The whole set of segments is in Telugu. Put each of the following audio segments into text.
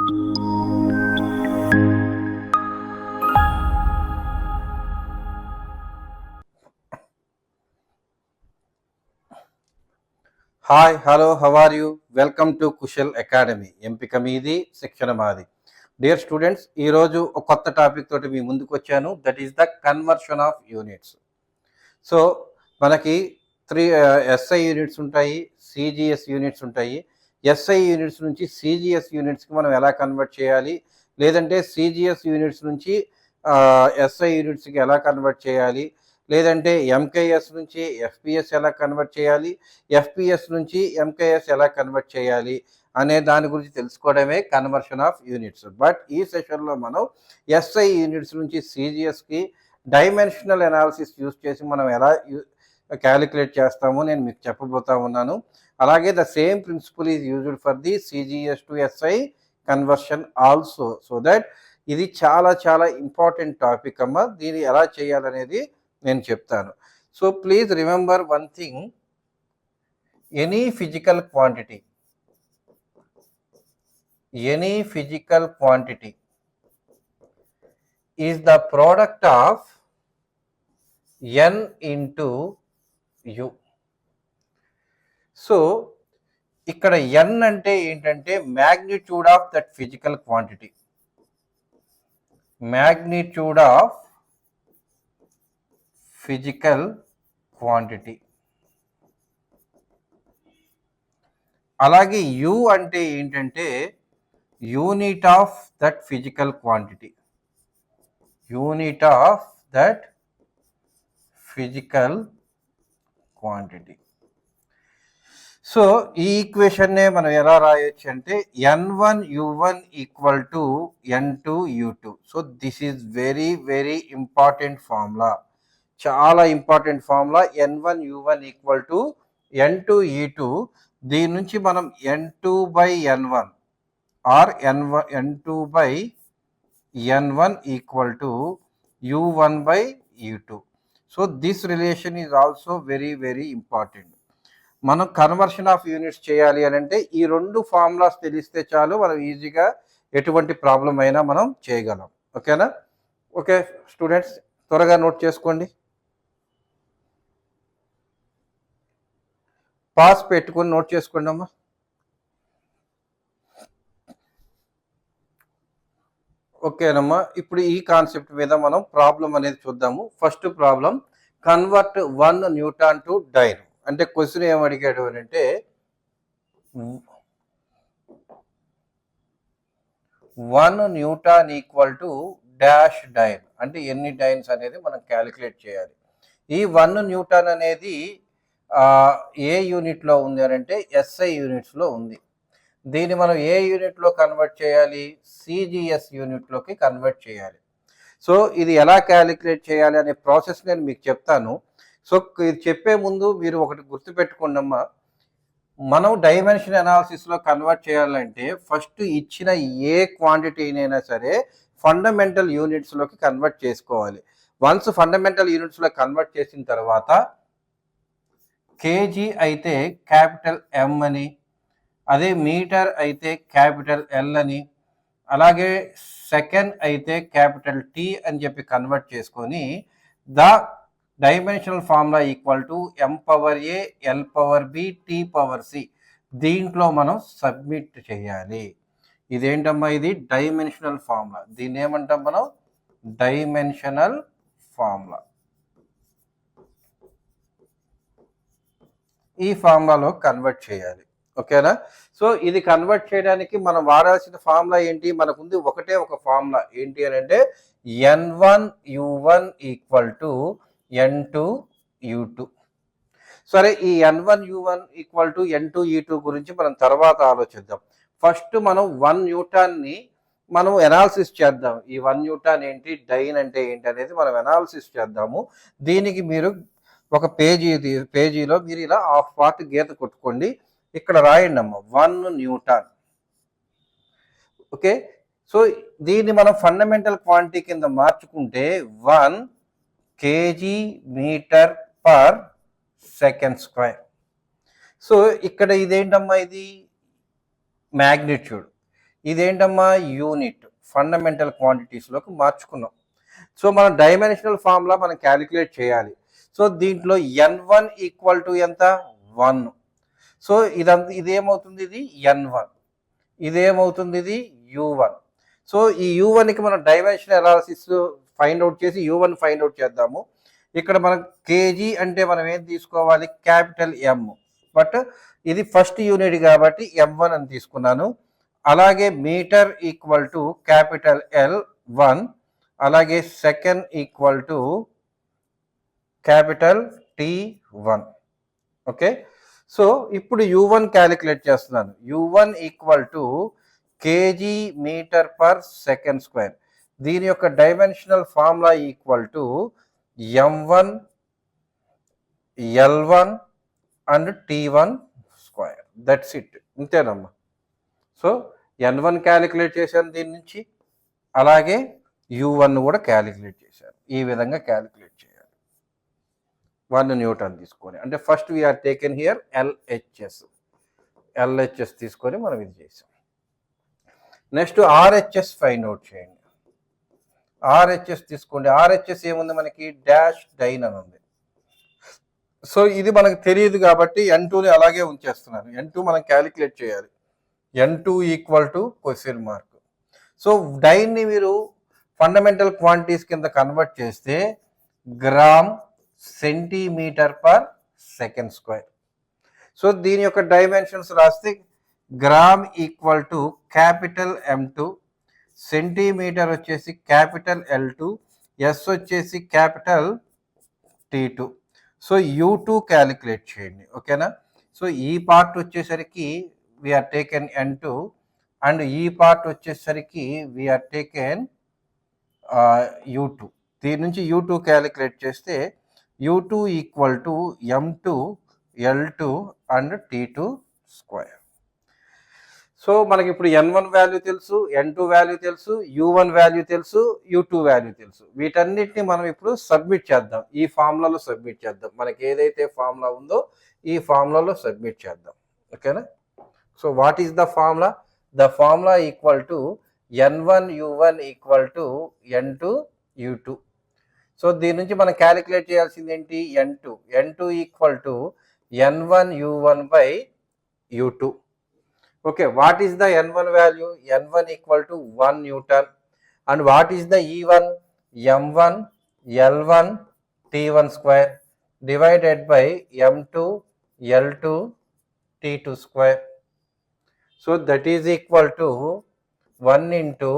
Hi, hello, how are you? Welcome to Kushal Academy. ఎంపిక మీది, శిక్షణ మాది. డియర్ స్టూడెంట్స్, ఈరోజు ఒక కొత్త టాపిక్ తోటి మీ ముందుకు వచ్చాను. That is the conversion of units. So మనకి ఎస్ఐ యూనిట్స్ ఉంటాయి, సిజిఎస్ యూనిట్స్ ఉంటాయి. ఎస్ఐ యూనిట్స్ నుంచి సిజిఎస్ యూనిట్స్కి మనం ఎలా కన్వర్ట్ చేయాలి, లేదంటే సిజిఎస్ యూనిట్స్ నుంచి ఎస్ఐ యూనిట్స్కి ఎలా కన్వర్ట్ చేయాలి, లేదంటే ఎంకేఎస్ నుంచి ఎఫ్పిఎస్ ఎలా కన్వర్ట్ చేయాలి, ఎఫ్పిఎస్ నుంచి ఎంకేఎస్ ఎలా కన్వర్ట్ చేయాలి అనే దాని గురించి తెలుసుకోవడమే కన్వర్షన్ ఆఫ్ యూనిట్స్. బట్ ఈ సెషన్లో మనం ఎస్ఐ యూనిట్స్ నుంచి సిజిఎస్కి డైమెన్షనల్ అనాలిసిస్ యూజ్ చేసి మనం ఎలా క్యాలిక్యులేట్ చేస్తామో నేను మీకు చెప్పబోతా ఉన్నాను. అలాగే the same principle is used for the CGS to SI conversion also. So that ఇది చాలా చాలా ఇంపార్టెంట్ టాపిక్ అమ్మ. దీన్ని ఎలా చేయాలనేది నేను చెప్తాను. So please remember one thing, any physical quantity is the product of n into u. So ఇక్కడ n అంటే ఏంటంటే magnitude of that physical quantity, magnitude of physical quantity. అలాగే u అంటే ఏంటంటే unit of that physical quantity, unit of that physical quantity. So ఈ ఈక్వేషన్నే మనం ఎలా రాయొచ్చు అంటే n1u1 equal to n2u2. So this is very very important formula, చాలా important formula. n1u1 equal to n2u2. దీని నుంచి మనం n2/n1 or n2/n1 equal to u1/u2. So this relation is also very very important. మనం కన్వర్షన్ ఆఫ్ యూనిట్స్ చేయాలి అని అంటే ఈ రెండు ఫార్ములాస్ తెలిస్తే చాలు, మనం ఈజీగా ఎటువంటి ప్రాబ్లం అయినా మనం చేయగలం. ఓకేనా? ఓకే స్టూడెంట్స్, త్వరగా నోట్ చేసుకోండి. పాస్ పెట్టుకొని నోట్ చేసుకోండి అమ్మా. ఓకేనమ్మా, ఇప్పుడు ఈ కాన్సెప్ట్ మీద మనం ప్రాబ్లం అనేది చూద్దాము. First problem, convert 1 newton to dyne. అంటే క్వశ్చన్ ఏం అడిగాడు అని అంటే 1 newton equal to dash dyne, అంటే ఎన్ని డైన్స్ అనేది మనం క్యాలిక్యులేట్ చేయాలి. ఈ 1 న్యూటాన్ అనేది ఏ యూనిట్లో ఉంది అని అంటే ఎస్ఐ యూనిట్స్లో ఉంది. దీన్ని మనం ఏ యూనిట్లో కన్వర్ట్ చేయాలి? సిజిఎస్ యూనిట్లోకి కన్వర్ట్ చేయాలి. సో ఇది ఎలా క్యాలిక్యులేట్ చేయాలి అనే ప్రాసెస్ నేను మీకు చెప్తాను. సో ఇది చెప్పే ముందు మీరు ఒకటి గుర్తుపెట్టుకోండమ్మా, మనం డైమెన్షన్ అనాలిసిస్లో కన్వర్ట్ చేయాలంటే ఫస్ట్ ఇచ్చిన ఏ క్వాంటిటీనైనా సరే ఫండమెంటల్ యూనిట్స్లోకి కన్వర్ట్ చేసుకోవాలి. వన్స్ ఫండమెంటల్ యూనిట్స్లో కన్వర్ట్ చేసిన తర్వాత కేజీ అయితే క్యాపిటల్ ఎం అని, అదే మీటర్ అయితే క్యాపిటల్ ఎల్ అని, అలాగే సెకండ్ అయితే క్యాపిటల్ టీ అని చెప్పి కన్వర్ట్ చేసుకొని the dimensional formula equal to M power a L power b T power c దీంట్లో మనం సబ్మిట్ చేయాలి. ఇదేంటమ్మా? ఇది డైమెన్షనల్ ఫార్ములా. దీన్ని ఏమంటాం మనం? Dimensional formula. ఈ ఫార్ములాలో కన్వర్ట్ చేయాలి. ఓకేనా? సో ఇది కన్వర్ట్ చేయడానికి మనం వాడాల్సిన ఫార్ములా ఏంటి? మనకుంది ఒకటే ఒక ఫార్ములా. ఏంటి అని అంటే n1u1 ఈక్వల్ టు n2u2. సరే, ఈ n1u1 ఈక్వల్ టు n2u2 గురించి మనం తర్వాత ఆలోచిద్దాం. ఫస్ట్ మనం 1 న్యూటాన్ని మనం ఎనాలిసిస్ చేద్దాం. ఈ 1 న్యూటాన్ ఏంటి, డైన్ అంటే ఏంటి అనేది మనం ఎనాలిసిస్ చేద్దాము. దీనికి మీరు ఒక పేజీలో మీరు ఇలా హాఫ్ పార్ట్ గీత కొట్టుకోండి. ఇక్కడ రాయండి అమ్మ 1 న్యూటాన్. ఓకే, సో దీన్ని మనం ఫండమెంటల్ క్వాంటిటీ కింద మార్చుకుంటే 1 kg metre per second square. So ఇక్కడ ఇదేంటమ్మా? ఇది మ్యాగ్నిట్యూడ్. ఇదేంటమ్మా యూనిట్, ఫండమెంటల్ క్వాంటిటీస్లోకి మార్చుకున్నాం. సో మనం డైమెన్షనల్ ఫార్ములా మనం క్యాలిక్యులేట్ చేయాలి. సో దీంట్లో n1 ఈక్వల్ టు ఎంత 1. సో ఇదేమవుతుంది, ఇది n1, ఇదేమవుతుంది, ఇది u1. సో ఈ u1కి మనం డైమెన్షన్ అనాలిసిస్ ఫైండ్ అవుట్ చేసి u1 ఫైండ్ అవుట్ చేద్దాము. ఇక్కడ మనం కేజీ అంటే మనం ఏం తీసుకోవాలి, క్యాపిటల్ M, బట్ ఇది ఫస్ట్ యూనిట్ కాబట్టి m1 అని తీసుకున్నాను. అలాగే metre equal to capital L1, అలాగే second equal to capital T1. Okay, so ఇప్పుడు u1 క్యాలిక్యులేట్ చేస్తున్నాను. u1 equal to KG metre per second square. దీని యొక్క dimensional formula equal to m1 L1 and T1 square. That's it, ఇంతేనమ్మా. సో n1 క్యాలిక్యులేట్ చేశాను దీని నుంచి, అలాగే u1 కూడా క్యాలిక్యులేట్ చేశాను. ఈ విధంగా క్యాలిక్యులేట్ చేయాలి 1 న్యూటన్ తీసుకొని. అంటే first we are taken here LHS తీసుకొని మనం ఇది చేసాం. నెక్స్ట్ ఆర్హెచ్ఎస్ ఫైండ్ అవుట్ చేయండి. ఆర్హెచ్ఎస్ తీసుకోండి. ఆర్హెచ్ఎస్ ఏముంది మనకి, డాష్ డైన్ అని ఉంది. సో ఇది మనకు తెలియదు కాబట్టి n2ని అలాగే ఉంచేస్తున్నాను. n2 మనం క్యాలిక్యులేట్ చేయాలి. n2 equal to question mark. So డైన్ని మీరు ఫండమెంటల్ క్వాంటిటీస్ కింద కన్వర్ట్ చేస్తే gram centimetre per second square. So దీని యొక్క డైమెన్షన్స్ రాస్తే gram equal to capital M2, centimetre వచ్చేసి క్యాపిటల్ L2, ఎస్ వచ్చేసి capital T2. So U2 calculate చేయండి. ఓకేనా. సో ఈ పార్ట్ వచ్చేసరికి వీఆర్ టేకెన్ n2 అండ్ ఈ పార్ట్ వచ్చేసరికి వీఆర్ టేకెన్ U2. దీని నుంచి U2 క్యాలిక్యులేట్ చేస్తే U2 equal to M2 L2 and T2 square. So మనకి ఇప్పుడు n1 వాల్యూ తెలుసు, n2 వాల్యూ తెలుసు, u1 వాల్యూ తెలుసు, u2 వాల్యూ తెలుసు. వీటన్నిటిని మనం ఇప్పుడు సబ్మిట్ చేద్దాం, ఈ ఫార్ములాలో సబ్మిట్ చేద్దాం. మనకి ఏదైతే ఫార్ములా ఉందో ఈ ఫార్ములాలో సబ్మిట్ చేద్దాం. ఓకేనా. So what is the formula? The formula equal to n1 u1 equal to n2 u2. So దీని నుంచి మనం క్యాలిక్యులేట్ చేయాల్సింది ఏంటి, n2 equal to n1 u1 by u2. Okay, what is the n1 value? n1 equal to 1 Newton. And what is the e1? m1 L1 T1 square divided by m2 L2 T2 square. So that is equal to 1 into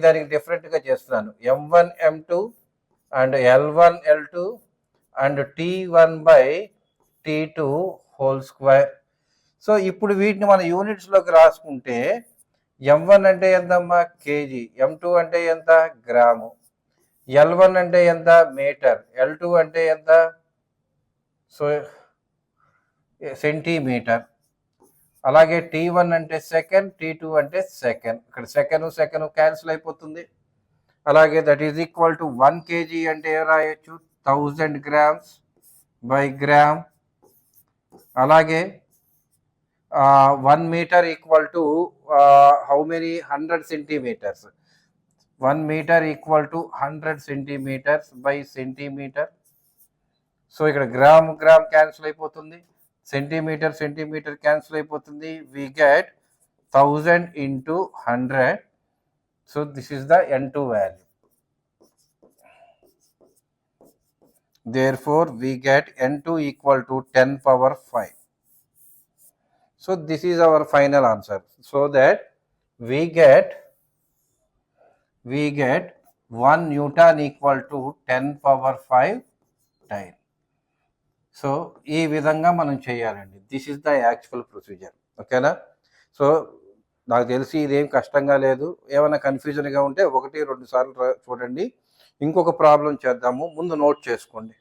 దానికి డిఫరెంట్గా చేస్తున్నాను, m1 m2 and L1 L2 and T1 by T2 whole square. So ఇప్పుడు వీటిని మన యూనిట్స్లోకి రాసుకుంటే m1 అంటే ఎంతమ్మా, కేజీ, m2 అంటే ఎంత, గ్రాము, L1 అంటే ఎంత, మీటర్, L2 అంటే ఎంత, సో సెంటీమీటర్, అలాగే T1 అంటే సెకండ్, T2 అంటే సెకండ్. ఇక్కడ సెకండ్ క్యాన్సిల్ అయిపోతుంది. అలాగే that is equal to 1 kg అంటే ఏం రాయొచ్చు, 1000 grams బై గ్రామ్. అలాగే 1 meter equal to how many, 100 centimeters. 1 meter equal to 100 centimeters by centimeter. So ఇక్కడ గ్రామ్ క్యాన్సిల్ అయిపోతుంది, సెంటీమీటర్ క్యాన్సిల్ అయిపోతుంది. we get 1000 into 100. So this is the n2 value. Therefore we get n2 equal to 10 power 5. So this is our final answer. So that we get 1 Newton equal to 10 power 5 time. So ఈ విధంగా మనం చేయాలండి. This is the actual procedure. ఓకేనా. సో నాకు తెలిసి ఇదేం కష్టంగా లేదు. ఏమైనా కన్ఫ్యూజన్గా ఉంటే 1-2 సార్లు చూడండి. ఇంకొక ప్రాబ్లం చేద్దాము. ముందు నోట్ చేసుకోండి,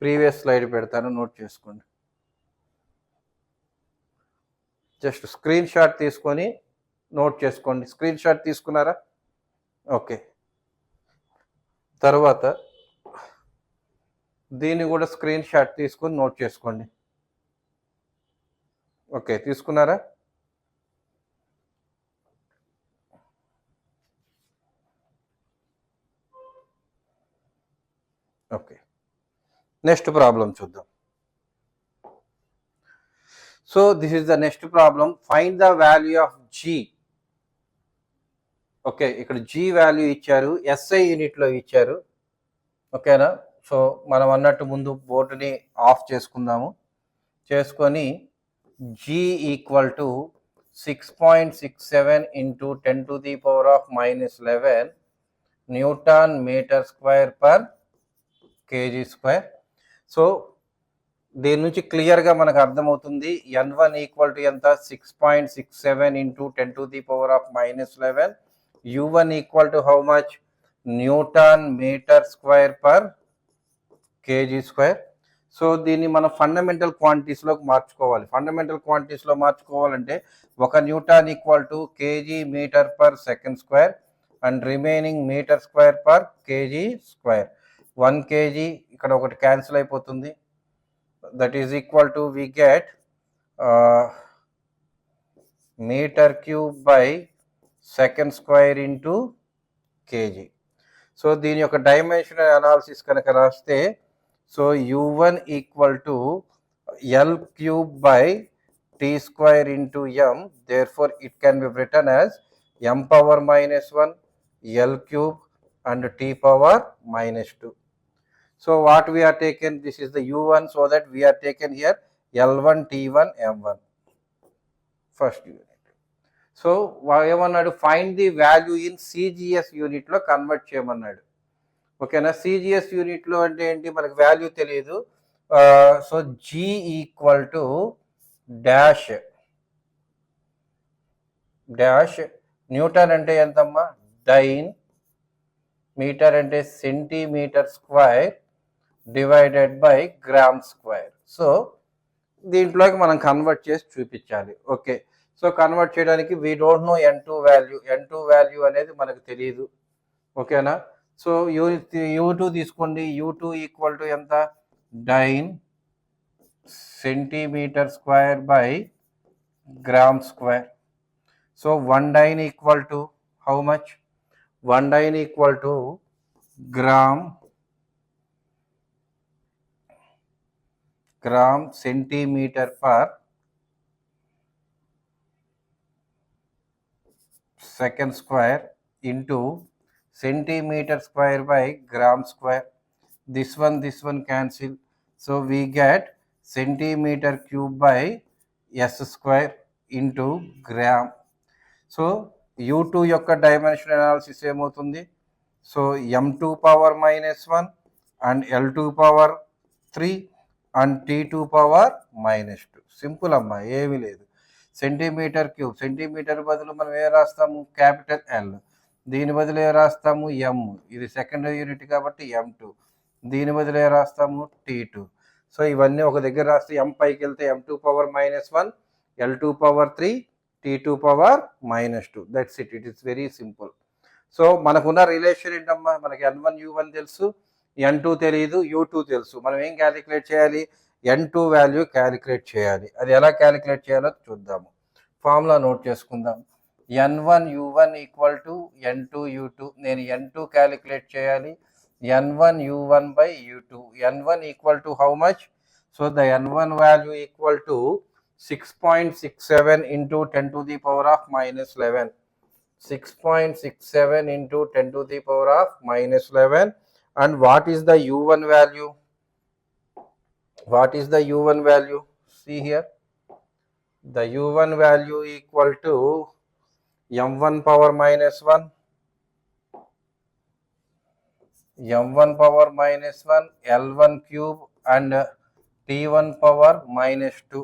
ప్రీవియస్ స్లైడ్ పెడతాను, నోట్ చేసుకోండి. జస్ట్ స్క్రీన్ షాట్ తీసుకొని నోట్ చేసుకోండి. స్క్రీన్ షాట్ తీసుకున్నారా? ఓకే. తర్వాత దీన్ని కూడా స్క్రీన్ షాట్ తీసుకొని నోట్ చేసుకోండి. ఓకే, తీసుకున్నారా? ఓకే, నెక్స్ట్ ప్రాబ్లం చూద్దాం. So this is the next problem. Find the value of G. Okay, ఇక్కడ జీ వాల్యూ ఇచ్చారు, ఎస్ఐ యూనిట్లో ఇచ్చారు. ఓకేనా? సో మనం అన్నట్టు ముందు బోర్డుని ఆఫ్ చేసుకుందాము. చేసుకొని G equal to 6.67 into 10⁻⁻11 newton metre square per KG square. So దీని నుంచి క్లియర్గా మనకు అర్థమవుతుంది. n1 ఈక్వల్ టు ఎంత? 6.67 into 10⁻⁻11. u1 equal to how much? Newton metre square per KG square. So దీన్ని మనం ఫండమెంటల్ క్వాంటిటీస్లోకి మార్చుకోవాలి. ఫండమెంటల్ క్వాంటిటీస్లో మార్చుకోవాలంటే 1 newton equal to KG metre per second square and remaining metre square per KG square. 1 KG ఇక్కడ ఒకటి క్యాన్సిల్ అయిపోతుంది. That is equal to we get metre cube by second square into KG. So దీని యొక్క డైమెన్షనల్ అనాలిసిస్ కనుక రాస్తే, so u1 equal to L cube by T square into M. Therefore it can be written as m power -1 L cube and T power -2. So what we are taken, this is the u1, so that we are taken here L1, T1, M1 first unit. So ఏమన్నాడు? Find the value in CGS యూనిట్లో కన్వర్ట్ చేయమన్నాడు. ఓకేనా? సిజిఎస్ యూనిట్లో అంటే ఏంటి? మనకు వాల్యూ తెలియదు. So G equal to dash dash. Newton అంటే ఎంతమ్మా? డైన్. మీటర్ అంటే centimetre square divided by gram square. So దీంట్లోకి మనం కన్వర్ట్ చేసి చూపించాలి. ఓకే, సో కన్వర్ట్ చేయడానికి we don't know n2 value. n2 value అనేది మనకు తెలియదు. ఓకేనా? సో u2 తీసుకోండి. u2 ఈక్వల్ టు ఎంత? Dyne centimetre square by gram square. So 1 dyne equal to how much? 1 dyne equal to gram centimetre per second square into centimeter square by gram square. This one cancel. So we get centimeter cube by s square into gram. So u2 యొక్క డైమెన్షన్ అనాలిసిస్ ఏమవుతుంది? So m2 power -1 and l2 power 3 and t2 power -2. Simple అమ్మా, ఏమీ లేదు. సెంటీమీటర్ క్యూబ్, సెంటీమీటర్ బదులు మనం ఏ రాస్తాము? Capital L. దీని బదులు ఏ రాస్తాము? ఎమ్. ఇది సెకండ్ యూనిట్ కాబట్టి m2. దీని బదులు ఏ రాస్తాము? t2. సో ఇవన్నీ ఒక దగ్గర రాస్తే m పైకి వెళ్తే m2 power -1, l2 power 3, t2 power -2. That's it. It is very simple. So మనకున్న రిలేషన్ ఏంటమ్మా? మనకి n1 u1 తెలుసు, n2 తెలియదు, u2 తెలుసు. మనం ఏం క్యాలిక్యులేట్ చేయాలి? n2 వాల్యూ క్యాలిక్యులేట్ చేయాలి. అది ఎలా క్యాలిక్యులేట్ చేయాలో చూద్దాము. ఫార్ములా నోట్ చేసుకుందాం. n1 u1 equal to n2 u2. నేను n2 క్యాలిక్యులేట్ చేయాలి. n1 u1 by u2. n1 equal to how much? So the n1 value equal to 6.67 into 10⁻⁻11. 6.67 into 10⁻⁻11. And what is the u1 value? What is the u1 value? See here, the u1 value equal to m1 power -1, m1 power -1, l1 cube and t1 power -2.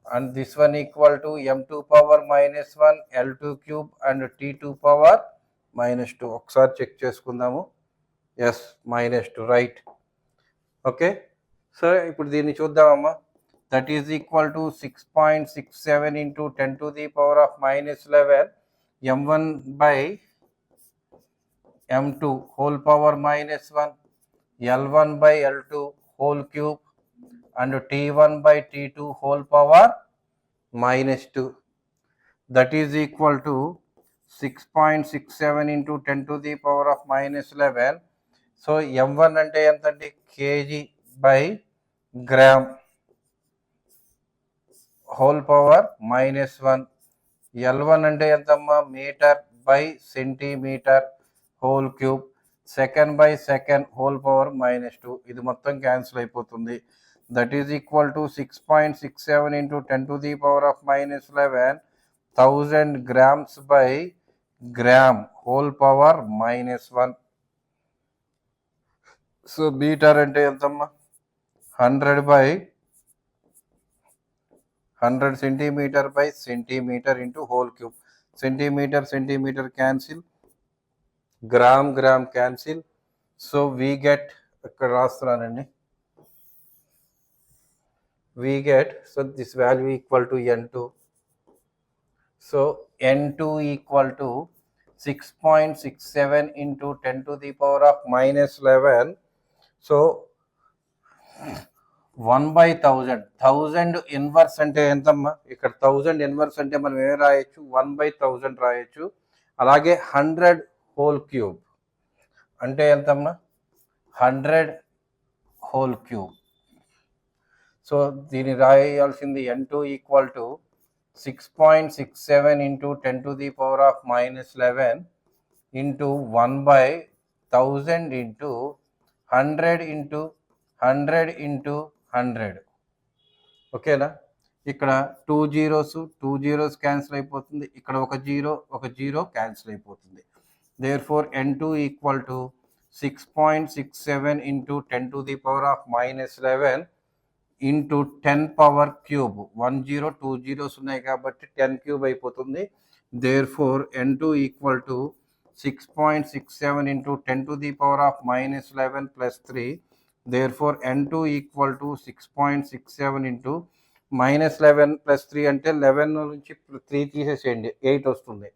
And this one equal to m2 power -1, l2 cube and t2 power -2. ఒకసారి చెక్ చేసుకుందాము. Yes, -2, right. ఓకే, సో ఇప్పుడు దీన్ని చూద్దామమ్మా. That is equal to 6.67 into 10⁻⁻11 m1 by m2 whole power -1, l1 by l2 whole cube and t1 by t2 whole power -2. That is equal to 6.67 into 10⁻⁻11. So m1 అంటే ఎంత అండి? KG by gram whole power -1. L1 అంటే ఎంతమ్మా? Meter by centimeter whole cube second by second whole power -2. ఇది మొత్తం క్యాన్సిల్ అయిపోతుంది. That is equal to 6.67 into 10⁻⁻11 1000 grams by gram whole power -1. So meter అంటే ఎంతమ్మా? 100 బై 100 centimeter by centimeter into whole cube. Centimeter cancel, gram cancel. So we get so this value equal to n2. So n2 equal to 6.67 into 10⁻⁻11. So 1/1000 inverse అంటే ఎంతమ్మా? ఇక్కడ 1000 ఇన్వర్స్ అంటే మనం ఏం రాయొచ్చు? 1/1000 రాయొచ్చు. అలాగే 100 హోల్ క్యూబ్ అంటే ఎంతమ్మా? 100 హోల్ క్యూబ్. సో దీన్ని రాయాల్సింది n2 equal to 6.67 into 10⁻⁻11 into 1/1000 into 100 into 100 into 100. ఓకేనా? ఇక్కడ 2 zeros క్యాన్సిల్ అయిపోతుంది. ఇక్కడ ఒక జీరో క్యాన్సిల్ అయిపోతుంది. Therefore n2 equal to 6.67 into 10⁻⁻11 into 10 power cube. 2 zeros ఉన్నాయి కాబట్టి 10 క్యూబ్ అయిపోతుంది. Therefore n2 equal to 6.67 into 10⁻⁻11 plus 3. Therefore n2 equal to 6.67 into -11 plus 3 అంటే 11 నుంచి 3 తీసేసేయండి, 8 వస్తుంది,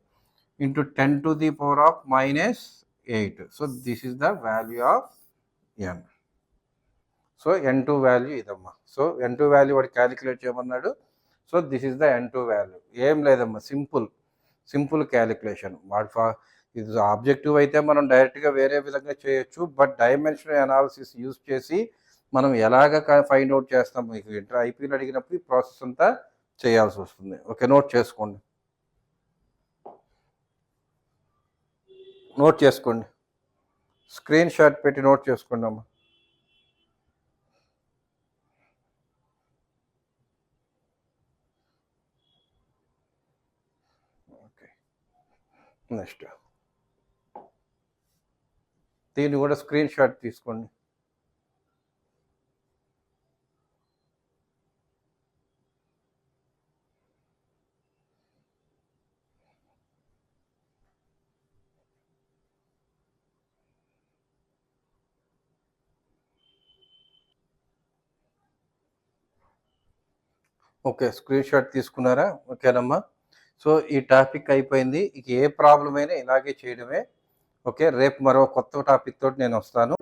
into 10⁻⁻8. So this is the value of n. So n2 value ఇదమ్మా. సో n2 వాల్యూ వాడు క్యాలిక్యులేట్ చేయమన్నాడు. So this is the n2 value. ఏం లేదమ్మా, సింపుల్ క్యాలిక్యులేషన్. వాడు ఇది ఆబ్జెక్టివ్ అయితే మనం డైరెక్ట్గా వేరే విధంగా చేయొచ్చు. బట్ డైమెన్షనల్ అనాలిసిస్ యూజ్ చేసి మనం ఎలాగ ఫైండ్ అవుట్ చేస్తాం? మీకు ఇంటర్ ఐపీలు అడిగినప్పుడు ఈ ప్రాసెస్ అంతా చేయాల్సి వస్తుంది. ఓకే, నోట్ చేసుకోండి, స్క్రీన్ షాట్ పెట్టి నోట్ చేసుకోండి అమ్మా. ఓకే, నెక్స్ట్ దీన్ని కూడా స్క్రీన్ షాట్ తీసుకోండి. ఓకే, స్క్రీన్ షాట్ తీసుకున్నారా? ఓకేనమ్మా. సో ఈ టాపిక్ అయిపోయింది. ఇక ఏ ప్రాబ్లం అయినా ఇలాగే చేయడమే. ఓకే, రేపు మరో కొత్త టాపిక్ తోటి నేను వస్తాను.